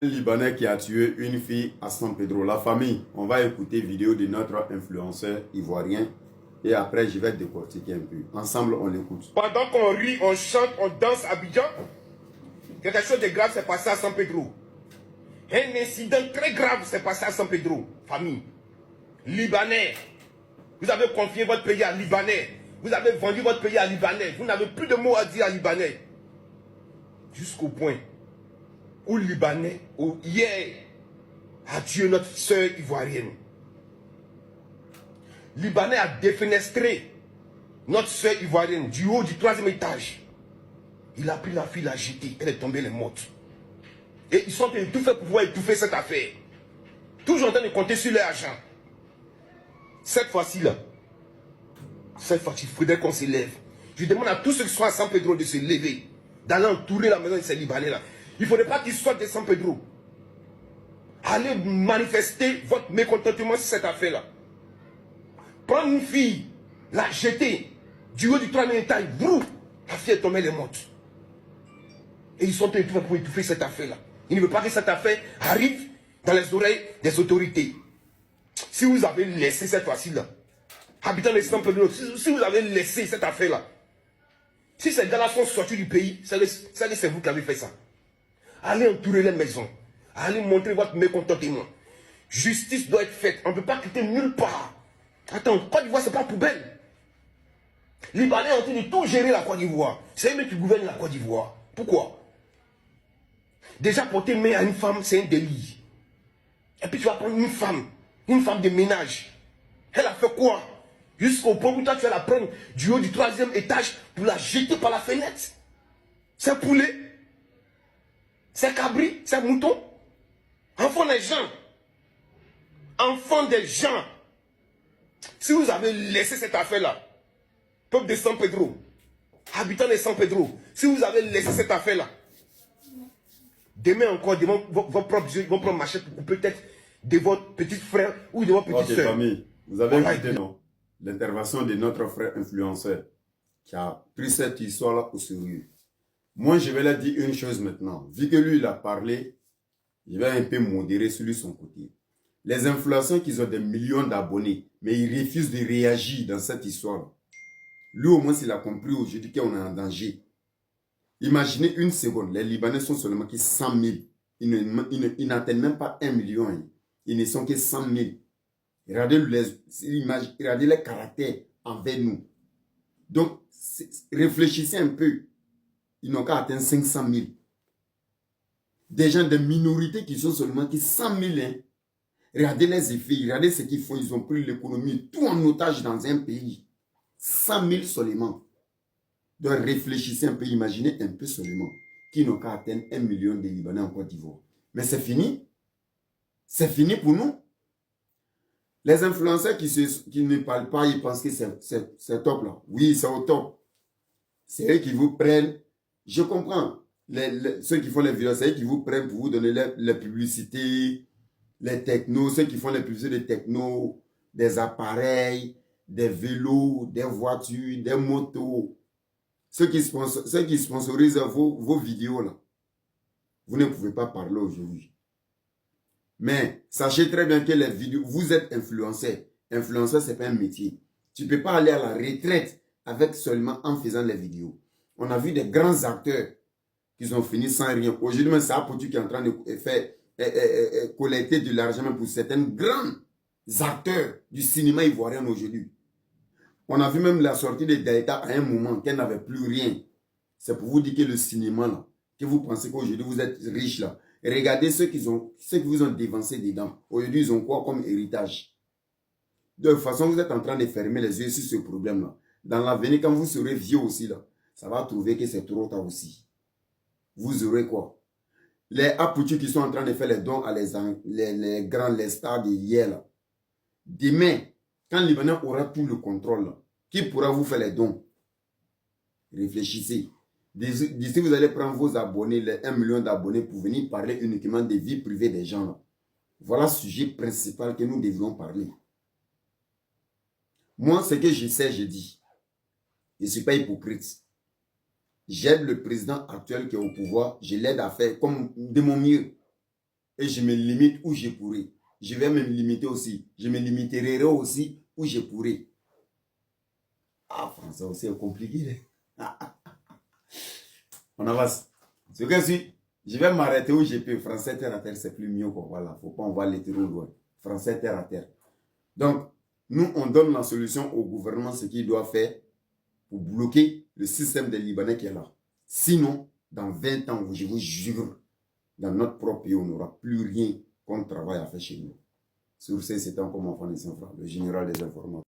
Un Libanais qui a tué une fille à San Pedro. La famille, on va écouter vidéo de notre influenceur ivoirien et après je vais décortiquer un peu. Ensemble, on l'écoute. Pendant qu'on rit, on chante, on danse à Abidjan, quelque chose de grave s'est passé à San Pedro. Un incident très grave s'est passé à San Pedro. Famille, Libanais, vous avez confié votre pays à Libanais. Vous avez vendu votre pays à Libanais. Vous n'avez plus de mots à dire à Libanais. Jusqu'au point où Libanais, hier, a tué notre soeur ivoirienne. Libanais a défenestré notre soeur ivoirienne du haut du 3e étage. Il a pris la fille, l'a jetée. Elle est tombée, elle est morte. Et ils sont en train de tout faire pour pouvoir étouffer cette affaire. Toujours en train de compter sur leur argent. Cette fois-ci, il faudrait qu'on se lève. Je demande à tous ceux qui sont à San Pedro de se lever, d'aller entourer la maison de ces Libanais-là. Il ne faudrait pas qu'ils sortent de San Pedro. Allez manifester votre mécontentement sur cette affaire-là. Prendre une fille, la jeter du haut du 3e étage, brou, la fille est tombée, elle est morte. Et ils sont en train de tout faire pour étouffer cette affaire-là. Ils ne veulent pas que cette affaire arrive dans les oreilles des autorités. Si vous avez laissé cette fois-ci-là, habitants de San Pedro, si vous avez laissé cette affaire-là, si ces gars-là sont sortis du pays, c'est vous qui avez fait ça. Allez entourer les maisons. Allez montrer votre mécontentement. Justice doit être faite. On ne peut pas quitter nulle part. Attends, Côte d'Ivoire, c'est pas poubelle. Les Libanais ont en train de tout gérer la Côte d'Ivoire. C'est eux qui gouvernent la Côte d'Ivoire. Pourquoi? Déjà, porter main à une femme, c'est un délit. Et puis tu vas prendre une femme de ménage. Elle a fait quoi? Jusqu'au point où toi tu vas la prendre du haut du 3e étage pour la jeter par la fenêtre. C'est poulet, c'est cabri, c'est mouton. Enfant des gens. Enfant des gens. Si vous avez laissé cette affaire-là, peuple de San Pedro, habitants de San Pedro, si vous avez laissé cette affaire-là, demain encore, devant vos propres yeux, ils vont prendre machette ou peut-être de votre petit frère ou de votre petite soeur. Famille, vous avez écouté l'intervention de notre frère influenceur qui a pris cette histoire-là au sérieux. Moi, je vais leur dire une chose maintenant. Vu que lui, il a parlé, je vais un peu modérer sur lui son côté. Les influenceurs qui ont des millions d'abonnés, mais ils refusent de réagir dans cette histoire. Lui, au moins, il a compris aujourd'hui qu'on est en danger. Imaginez une seconde, les Libanais sont seulement que 100 000. Ils n'atteignent même pas 1 million. Hein. Ils ne sont que 100 000. Regardez les caractères envers nous. Donc, réfléchissez un peu. Ils n'ont qu'à atteindre 500 000. Des gens de minorités qui sont seulement que 100 000. Hein. Regardez les effets, regardez ce qu'ils font. Ils ont pris l'économie, tout en otage dans un pays. 100 000 seulement. Donc réfléchissez un peu, imaginez un peu seulement qu'ils n'ont qu'à atteindre 1 million de Libanais en Côte d'Ivoire. Mais c'est fini. C'est fini pour nous. Les influenceurs qui ne parlent pas, ils pensent que c'est top là. Oui, c'est au top. C'est eux qui vous prennent. Je comprends. Ceux qui font les vidéos, c'est eux qui vous prennent pour vous donner les publicités, les technos, ceux qui font les publicités de techno, des appareils, des vélos, des voitures, des motos. Ceux qui sponsorisent vos vidéos là. Vous ne pouvez pas parler aujourd'hui. Mais sachez très bien que les vidéos, vous êtes influenceur. Influenceur, ce n'est pas un métier. Tu ne peux pas aller à la retraite avec seulement en faisant les vidéos. On a vu des grands acteurs qui ont fini sans rien. Aujourd'hui, c'est Apotu qui est en train de faire collecter de l'argent pour certains grands acteurs du cinéma ivoirien aujourd'hui. On a vu même la sortie de Gaëta à un moment qu'elle n'avait plus rien. C'est pour vous dire que le cinéma là, que vous pensez qu'aujourd'hui vous êtes riche là. Et regardez ceux qui vous ont dévancé dedans. Aujourd'hui, ils ont quoi comme héritage? De toute façon, vous êtes en train de fermer les yeux sur ce problème-là. Dans l'avenir, quand vous serez vieux aussi, là, ça va trouver que c'est trop tard aussi. Vous aurez quoi? Les Aputus qui sont en train de faire les dons à les grands, les stars de hier, là. Demain, quand le Libanais aura tout le contrôle, là, qui pourra vous faire les dons? Réfléchissez. D'ici, vous allez prendre vos abonnés, les 1 million d'abonnés pour venir parler uniquement des vies privées des gens. Là. Voilà le sujet principal que nous devrions parler. Moi, ce que je sais, je dis. Je ne suis pas hypocrite. J'aide le président actuel qui est au pouvoir. Je l'aide à faire comme de mon mieux. et je me limite où je pourrai. Je vais me limiter aussi. Je me limiterai aussi où je pourrai. Ah, français aussi est compliqué. On avance. Ce que je vais m'arrêter où je peux. Français terre à terre, c'est plus mieux. Quoi. Voilà, faut pas envoyer les trop loin. Français terre à terre. Donc, nous, on donne la solution au gouvernement, ce qu'il doit faire pour bloquer le système des Libanais qui est là. Sinon, dans 20 ans, je vous jure, dans notre propre pays, on n'aura plus rien comme travail à faire chez nous. Sur ce, c'est encore mon frère, le général des informations.